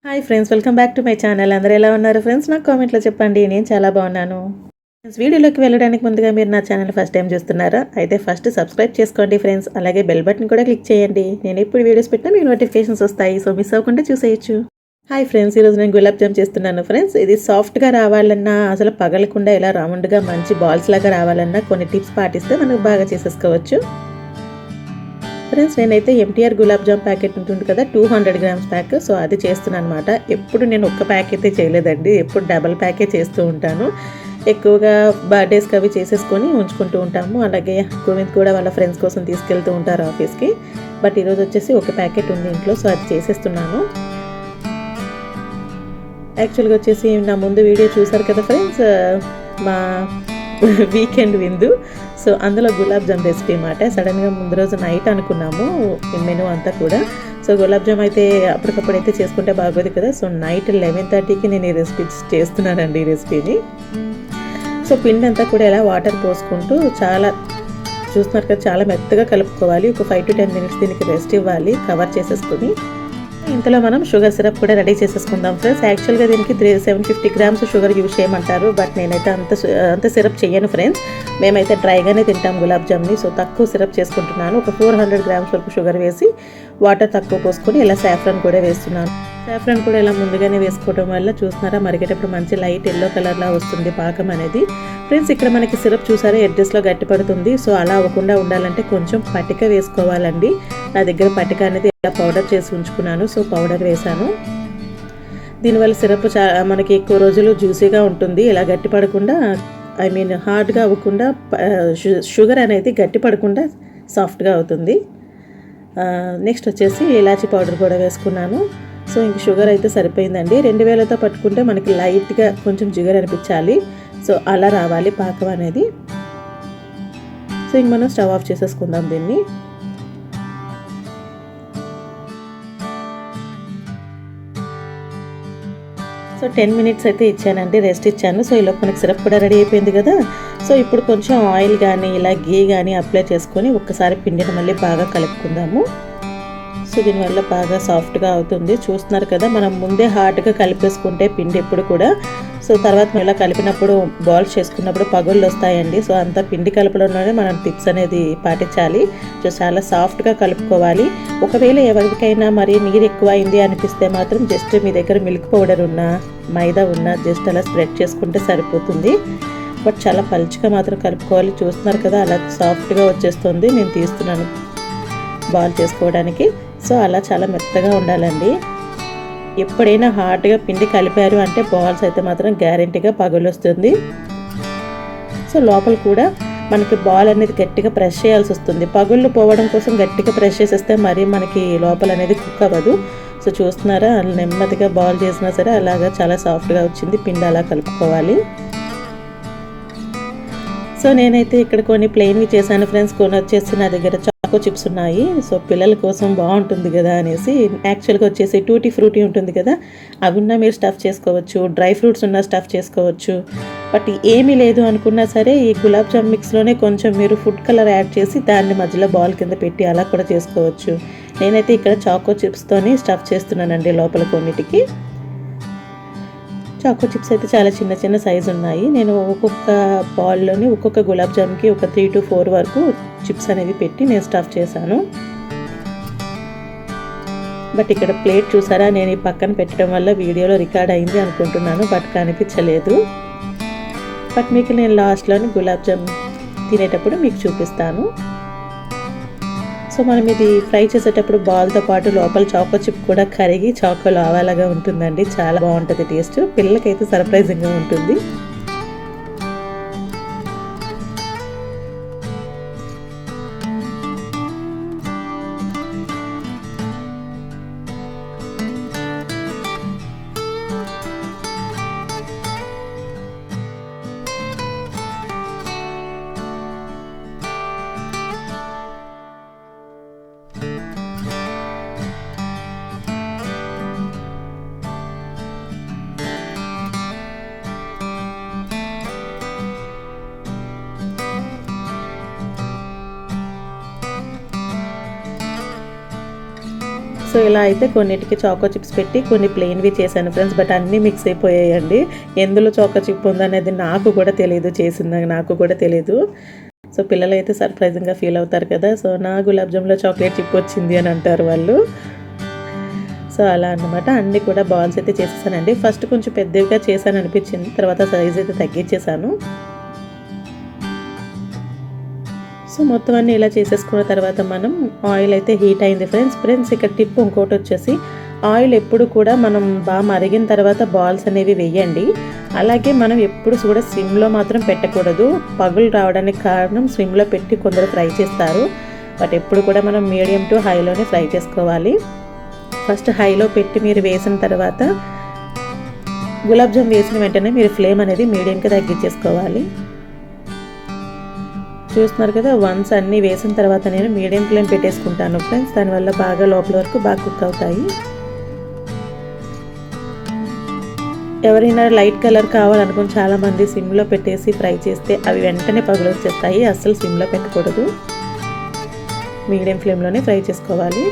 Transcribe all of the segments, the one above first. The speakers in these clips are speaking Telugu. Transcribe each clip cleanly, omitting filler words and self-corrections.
Hi friends, welcome back to my channel. అందరూ ఎలా ఉన్నారు ఫ్రెండ్స్? నాకు కామెంట్లో చెప్పండి. నేను చాలా బాగున్నాను ఫ్రెండ్స్. వీడియోలోకి వెళ్ళడానికి ముందుగా మీరు నా ఛానల్ ఫస్ట్ టైం చూస్తున్నారా? అయితే ఫస్ట్ సబ్స్క్రైబ్ చేసుకోండి ఫ్రెండ్స్. అలాగే బెల్ బటన్ కూడా క్లిక్ చేయండి. నేను ఎప్పుడు వీడియోస్ పెట్టినా మీకు నోటిఫికేషన్స్ వస్తాయి, సో మిస్ అవ్వకుండా చూసేయచ్చు. హాయ్ ఫ్రెండ్స్, ఈరోజు నేను గులాబ్ జామ్ చేస్తున్నాను ఫ్రెండ్స్. ఇది సాఫ్ట్గా రావాలన్నా, అసలు పగలకుండా ఇలా రౌండ్గా మంచి బాల్స్ లాగా రావాలన్నా కొన్ని టిప్స్ పాటిస్తే మనకు బాగా చేసేసుకోవచ్చు ఫ్రెండ్స్. నేనైతే ఎంటీఆర్ గులాబ్ జామ్ ప్యాకెట్ ఉంటుంది కదా, 200 గ్రామ్స్ ప్యాక్, సో అది చేస్తున్నాను అనమాట. ఎప్పుడు నేను ఒక్క ప్యాక్ అయితే చేయలేదండి, ఎప్పుడు డబల్ ప్యాకే చేస్తూ ఉంటాను. ఎక్కువగా బర్త్డేస్కి అవి చేసేసుకొని ఉంచుకుంటూ ఉంటాము. అలాగే గోవింద్ కూడా వాళ్ళ ఫ్రెండ్స్ కోసం తీసుకెళ్తూ ఉంటారు ఆఫీస్కి. బట్ ఈరోజు వచ్చేసి ఒక ప్యాకెట్ ఉంది ఇంట్లో, సో అది చేసేస్తున్నాను. యాక్చువల్గా వచ్చేసి నా ముందు వీడియో చూసారు కదా ఫ్రెండ్స్, మా వీకెండ్ విందు. సో అందులో గులాబ్ జామ్ రెసిపీ అన్నమాట. సడన్గా ముందు రోజు నైట్ అనుకున్నాము మెనూ అంతా కూడా. సో గులాబ్ జామ్ అయితే అప్పటికప్పుడు అయితే చేసుకుంటే బాగోదు కదా, సో నైట్ 11:30కి నేను ఈ రెసిపీ చేస్తున్నానండి. ఈ రెసిపీని సో పిండి అంతా కూడా ఇలా వాటర్ పోసుకుంటూ చాలా చూస్తున్నారు కదా, చాలా మెత్తగా కలుపుకోవాలి. ఒక 5 to 10 minutes దీనికి రెస్ట్ ఇవ్వాలి, కవర్ చేసేసుకొని. ఇంతలో మనం షుగర్ సిరప్ కూడా రెడీ చేసేసుకుందాం ఫ్రెండ్స్. యాక్చువల్గా దీనికి 750 గ్రామ్స్ షుగర్ యూజ్ చేయమంటారు, బట్ నేనైతే అంత సిరప్ చేయను ఫ్రెండ్స్. మేమైతే డ్రైగానే తింటాం గులాబ్ జామ్ని, సో తక్కువ సిరప్ చేసుకుంటున్నాను. ఒక 400 గ్రామ్స్ వరకు షుగర్ వేసి వాటర్ తక్కువ పోసుకొని ఇలా సాఫ్రాన్ కూడా వేస్తున్నాను. సాఫ్రాన్ కూడా ఇలా ముందుగానే వేసుకోవడం వల్ల చూస్తున్నారా, మరిగేటప్పుడు మంచి లైట్ ఎల్లో కలర్లా వస్తుంది పాకం అనేది ఫ్రెండ్స్. ఇక్కడ మనకి సిరప్ చూసారా ఎడ్జెస్లో గట్టి పడుతుంది, సో అలా అవ్వకుండా ఉండాలంటే కొంచెం పటిక వేసుకోవాలండి. నా దగ్గర పటిక అనేది ఇలా పౌడర్ చేసి ఉంచుకున్నాను, సో పౌడర్ వేసాను. దీనివల్ల సిరప్ మనకి ఎక్కువ రోజులు జ్యూసీగా ఉంటుంది. ఇలా గట్టి పడకుండా, హార్డ్గా అవ్వకుండా, షుగర్ అనేది గట్టి పడకుండా సాఫ్ట్గా అవుతుంది. నెక్స్ట్ వచ్చేసి ఇలాచీ పౌడర్ కూడా వేసుకున్నాను. సో ఇంక షుగర్ అయితే సరిపోయిందండి. 2000తో పట్టుకుంటే మనకి లైట్గా కొంచెం జిగర్ అనిపించాలి, సో అలా రావాలి పాకం అనేది. సో ఇంక మనం స్టవ్ ఆఫ్ చేసేసుకుందాం దీన్ని. సో 10 minutes అయితే ఇచ్చానండి, రెస్ట్ ఇచ్చాను. సో ఈలోపు మనకి సిరప్ కూడా రెడీ అయిపోయింది కదా. సో ఇప్పుడు కొంచెం ఆయిల్ కానీ ఇలా గీ కానీ అప్లై చేసుకొని ఒక్కసారి పిండిని మళ్ళీ బాగా కలుపుకుందాము. సో దీనివల్ల బాగా సాఫ్ట్గా అవుతుంది. చూస్తున్నారు కదా, మనం ముందే హార్డ్గా కలిపేసుకుంటే పిండి ఎప్పుడు కూడా, సో తర్వాత ఇలా కలిపినప్పుడు బాల్స్ చేసుకున్నప్పుడు పగుళ్ళు వస్తాయండి. సో అంతా పిండి కలపడంలోనే మనం టిప్స్ అనేది పాటించాలి. సో చాలా సాఫ్ట్గా కలుపుకోవాలి. ఒకవేళ ఎవరికైనా మరి నీరు ఎక్కువ అయింది అనిపిస్తే మాత్రం జస్ట్ మీ దగ్గర మిల్క్ పౌడర్ ఉన్నా, మైదా ఉన్నా జస్ట్ అలా స్ప్రెడ్ చేసుకుంటే సరిపోతుంది. బట్ చాలా పలుచగా మాత్రం కలుపుకోవాలి. చూస్తున్నారు కదా, అలా సాఫ్ట్గా వచ్చేస్తుంది. నేను తీస్తున్నాను బాల్ చేసుకోవడానికి. సో అలా చాలా మెత్తగా ఉండాలండి. ఎప్పుడైనా హార్డ్గా పిండి కలిపారు అంటే బాల్స్ అయితే మాత్రం గ్యారెంటీగా పగులు వస్తుంది. సో లోపల కూడా మనకి బాల్ అనేది గట్టిగా ప్రెస్ చేయాల్సి వస్తుంది. పగుళ్ళు పోవడం కోసం గట్టిగా ప్రెస్ చేసేస్తే మరీ మనకి లోపల అనేది కుక్ అవ్వదు. సో చూస్తున్నారా, నెమ్మదిగా బాల్ చేసినా సరే అలాగా చాలా సాఫ్ట్గా వచ్చింది. పిండి అలా కలుపుకోవాలి. సో నేనైతే ఇక్కడ కొన్ని ప్లెయిన్వి చేశాను ఫ్రెండ్స్. కొన్ని వచ్చేసి నా దగ్గర చాకో చిప్స్ ఉన్నాయి. సో పిల్లల కోసం బాగుంటుంది కదా అనేసి, యాక్చువల్గా వచ్చేసి టూటీ ఫ్రూటీ ఉంటుంది కదా, అవి ఉన్నా మీరు స్టఫ్ చేసుకోవచ్చు, డ్రై ఫ్రూట్స్ ఉన్నా స్టఫ్ చేసుకోవచ్చు. బట్ ఏమీ లేదు అనుకున్నా సరే ఈ గులాబ్ జామ్ మిక్స్లోనే కొంచెం మీరు ఫుడ్ కలర్ యాడ్ చేసి దాన్ని మధ్యలో బాల్ కింద పెట్టి అలా కూడా చేసుకోవచ్చు. నేనైతే ఇక్కడ చాకో చిప్స్తోని స్టఫ్ చేస్తున్నానండి లోపల కొన్నిటికి. చాకో చిప్స్ అయితే చాలా చిన్న చిన్న సైజు ఉన్నాయి. నేను ఒక్కొక్క బాల్లోని ఒక్కొక్క గులాబ్ జామ్కి ఒక 3 to 4 వరకు చిప్స్ అనేవి పెట్టి నేను స్టఫ్ చేశాను. బట్ ఇక్కడ ప్లేట్ చూసారా, నేను ఈ పక్కన పెట్టడం వల్ల వీడియోలో రికార్డ్ అయింది అనుకుంటున్నాను, బట్ కనిపించలేదు. బట్ మీకు నేను లాస్ట్లోని గులాబ్ జామ్ తినేటప్పుడు మీకు చూపిస్తాను. సో మనం ఇది ఫ్రై చేసేటప్పుడు బాల్తో పాటు లోపల చాకో చిప్ కూడా కరిగి చాకో లావాలాగా ఉంటుందండి. చాలా బాగుంటుంది టేస్ట్. పిల్లలకైతే సర్ప్రైజింగ్గా ఉంటుంది. సో ఇలా అయితే కొన్నిటికి చాకో చిప్స్ పెట్టి కొన్ని ప్లెయిన్వి చేశాను ఫ్రెండ్స్. బట్ అన్నీ మిక్స్ అయిపోయాయండి. ఎందులో చాకో చిప్ ఉందనేది నాకు కూడా తెలియదు, చేసింది నాకు కూడా తెలియదు. సో పిల్లలు అయితే సర్ప్రైజింగ్గా ఫీల్ అవుతారు కదా. సో నా గులాబ్ జామ్లో చాక్లెట్ చిప్ వచ్చింది అని అంటారు వాళ్ళు. సో అలా అన్నమాట. అన్నీ కూడా బాల్స్ అయితే చేసేసానండి. ఫస్ట్ కొంచెం పెద్దవిగా చేశాను అనిపించింది, తర్వాత సైజ్ అయితే తగ్గించేసాను. సో మొత్తం అన్నీ ఇలా చేసేసుకున్న తర్వాత మనం ఆయిల్ అయితే హీట్ అయింది ఫ్రెండ్స్. ఇక్కడ టిప్ ఇంకోటి వచ్చేసి, ఆయిల్ ఎప్పుడు కూడా మనం బాగా మరిగిన తర్వాత బాల్స్ అనేవి వేయండి. అలాగే మనం ఎప్పుడు కూడా స్విమ్లో మాత్రం పెట్టకూడదు. పగులు రావడానికి కారణం స్విమ్లో పెట్టి కొందరు ఫ్రై చేస్తారు. బట్ ఎప్పుడు కూడా మనం మీడియం టు హైలోనే ఫ్రై చేసుకోవాలి. ఫస్ట్ హైలో పెట్టి మీరు వేసిన తర్వాత గులాబ్ జామ్ వేసిన వెంటనే మీరు ఫ్లేమ్ అనేది మీడియంకి తగ్గించేసుకోవాలి. చూస్తున్నారు కదా, వన్స్ అన్నీ వేసిన తర్వాత నేను మీడియం ఫ్లేమ్ పెట్టేసుకుంటాను ఫ్రెండ్స్. దానివల్ల బాగా లోపల వరకు బాగా కుక్ అవుతాయి. ఎవరైనా లైట్ కలర్ కావాలనుకుని చాలామంది సిమ్లో పెట్టేసి ఫ్రై చేస్తే అవి వెంటనే పగులు వచ్చేస్తాయి. అస్సలు సిమ్లో పెట్టకూడదు, మీడియం ఫ్లేమ్లోనే ఫ్రై చేసుకోవాలి.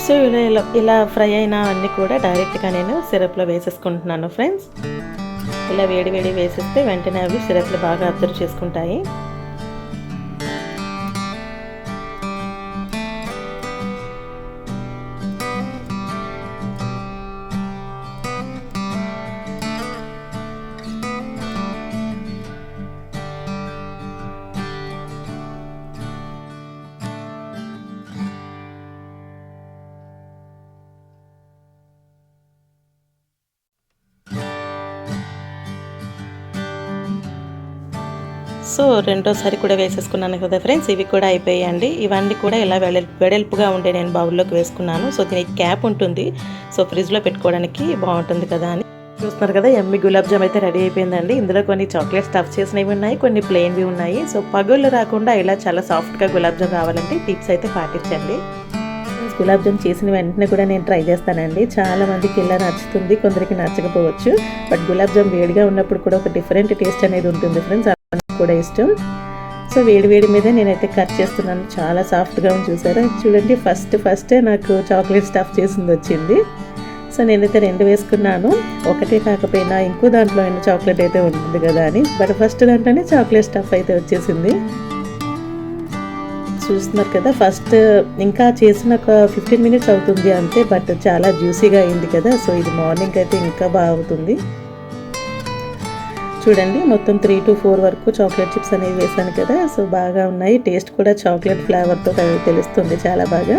సో ఇలా ఫ్రై అయిన అన్నీ కూడా డైరెక్ట్గా నేను సిరప్లో వేసేసుకుంటున్నాను ఫ్రెండ్స్. ఇలా వేడి వేసేస్తే వెంటనే అవి సిరప్లు బాగా అబ్జర్వ్ చేసుకుంటాయి. సో రెండోసారి కూడా వేసేసుకున్నాను కదా ఫ్రెండ్స్. ఇవి కూడా అయిపోయాయండి. ఇవన్నీ కూడా ఇలా వెడల్పుగా ఉండే నేను బౌల్లోకి వేసుకున్నాను. సో దీనికి క్యాప్ ఉంటుంది, సో ఫ్రిడ్జ్లో పెట్టుకోవడానికి బాగుంటుంది కదా అని. చూస్తున్నారు కదా, ఎమ్మి గులాబ్ జామ్ అయితే రెడీ అయిపోయిందండి. ఇందులో కొన్ని చాక్లెట్ స్టఫ్ చేసినవి ఉన్నాయి, కొన్ని ప్లెయిన్వి ఉన్నాయి. సో పగుళ్ళు రాకుండా ఇలా చాలా సాఫ్ట్గా గులాబ్ జామ్ రావాలంటే టిప్స్ అయితే పాటించండి. గులాబ్ జామ్ చేసిన వెంటనే కూడా నేను ట్రై చేస్తానండి. చాలా మందికి ఇలా నచ్చుతుంది, కొందరికి నచ్చకపోవచ్చు. బట్ గులాబ్ జామ్ వేడిగా ఉన్నప్పుడు కూడా ఒక డిఫరెంట్ టేస్ట్ అనేది ఉంటుంది ఫ్రెండ్స్, కూడా ఇష్టం. సో వేడి మీద నేనైతే కట్ చేస్తున్నాను. చాలా సాఫ్ట్గా ఉంది, చూసారా? చూడండి, ఫస్టే నాకు చాక్లెట్ స్టఫ్ చేసింది వచ్చింది. సో నేనైతే 2 వేసుకున్నాను. ఒకటే కాకపోయినా ఇంకో దాంట్లో అయినా చాక్లెట్ అయితే ఉంటుంది కదా అని, బట్ ఫస్ట్ దాంట్లోనే చాక్లెట్ స్టఫ్ అయితే వచ్చేసింది. చూస్తున్నారు కదా, ఫస్ట్ ఇంకా చేసిన ఒక 15 మినిట్స్ అవుతుంది అంతే, బట్ చాలా జ్యూసీగా అయింది కదా. సో ఇది మార్నింగ్ అయితే ఇంకా బాగుంటుంది. చూడండి, మొత్తం 3 to 4 వరకు చాక్లెట్ చిప్స్ అనేవి వేసాను కదా. సో బాగా ఉన్నాయి, టేస్ట్ కూడా చాక్లెట్ ఫ్లేవర్తో తెలుస్తుంది చాలా బాగా.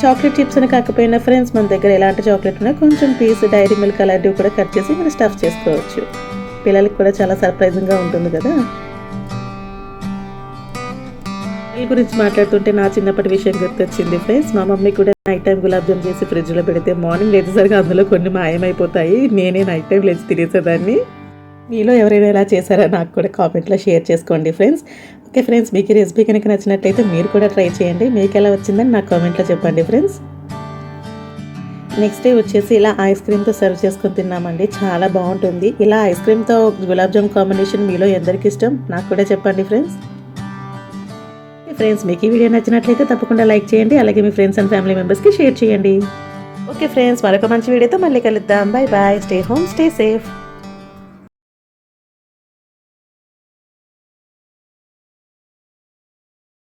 చాక్లెట్ చిప్స్ అని కాకపోయినా ఫ్రెండ్స్, మన దగ్గర ఎలాంటి చాక్లెట్ ఉన్నా కొంచెం పీస్ డైరీ మిల్క్ అలాంటివి కూడా కట్ చేసి మనం స్టఫ్ చేసుకోవచ్చు. పిల్లలకి కూడా చాలా సర్ప్రైజింగ్గా ఉంటుంది కదా. పిల్లల గురించి మాట్లాడుతుంటే నా చిన్నప్పటి విషయం గుర్తొచ్చింది ఫ్రెండ్స్. మా మమ్మీ కూడా నైట్ టైం గులాబ్ జామ్ చేసి ఫ్రిడ్జ్లో పెడితే మార్నింగ్ లేచేసరికి అందులో కొన్ని మాయమైపోతాయి. నేనే నైట్ టైం లేచి తినేసేదాన్ని. మీలో ఎవరైనా ఎలా చేశారో నాకు కూడా కామెంట్లో షేర్ చేసుకోండి ఫ్రెండ్స్. ఓకే ఫ్రెండ్స్, మీకు ఈ రెసిపీ కనుక నచ్చినట్లయితే మీరు కూడా ట్రై చేయండి. మీకు ఎలా వచ్చిందని నాకు కామెంట్లో చెప్పండి ఫ్రెండ్స్. నెక్స్ట్ డే వచ్చేసి ఇలా ఐస్ క్రీమ్తో సర్వ్ చేసుకొని తిన్నామండి. చాలా బాగుంటుంది. ఇలా ఐస్ క్రీమ్తో గులాబ్ జామ్ కాంబినేషన్ మీలో ఎందరికి ఇష్టం నాకు కూడా చెప్పండి ఫ్రెండ్స్. ఫ్రెండ్స్, మీకు ఈ వీడియో నచ్చినట్లయితే తప్పకుండా లైక్ చేయండి. అలాగే మీ ఫ్రెండ్స్ అండ్ ఫ్యామిలీ మెంబర్స్కి షేర్ చేయండి. ఓకే ఫ్రెండ్స్, మరొక మంచి వీడియోతో మళ్ళీ కలుద్దాం. Bye bye. Stay home, stay safe.